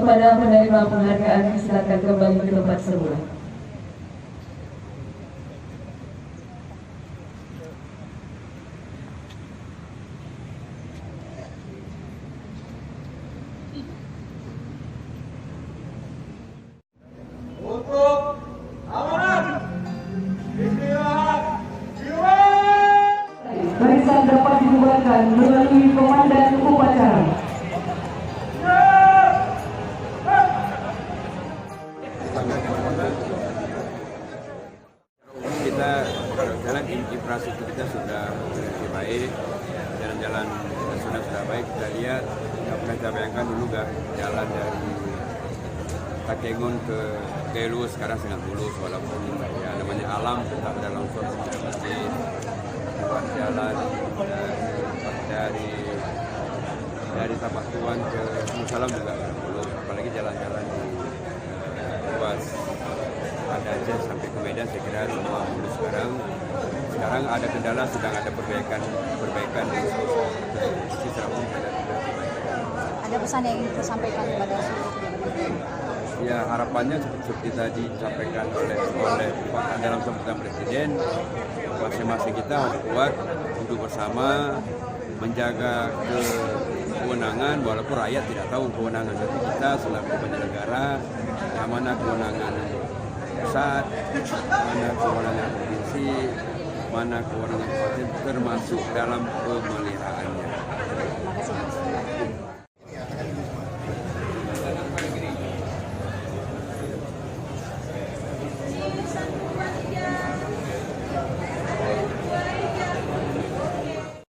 kepada penerima penghargaan, silakan kembali ke tempat semula. Untuk amanat istirahat jiwa. Barisan dapat dibubarkan melalui komandan upacara. Kita kalau jalan infrastruktur kita sudah lebih baik, jalan-jalan sudah baik. Kita lihat, nggak pernah kita bayangkan dulu nggak jalan dari Takengon ke Gelu sekarang sangat mulus, walaupun ya, namanya alam tetap ada longsor tidak pasti. Buat jalan dari Tapak Tuan ke Musalam juga mulus, apalagi jalan-jalan di ruas ada aja sampai ke Medan, saya kira semua mulus sekarang. Sekarang ada kendala, sedang ada perbaikan di sisi umum dan Ada pesan yang ingin disampaikan kepada seluruh ya, harapannya seperti tadi disampaikan oleh dalam sambutan Presiden, masing-masing kita harus kuat untuk bersama menjaga kewenangan, walaupun rakyat tidak tahu kewenangan dari kita selaku penyelenggara, yang mana kewenangan pusat, mana kewenangan provinsi, mana kewenangan kabupaten, termasuk dalam pemeliharaannya. Terima kasih.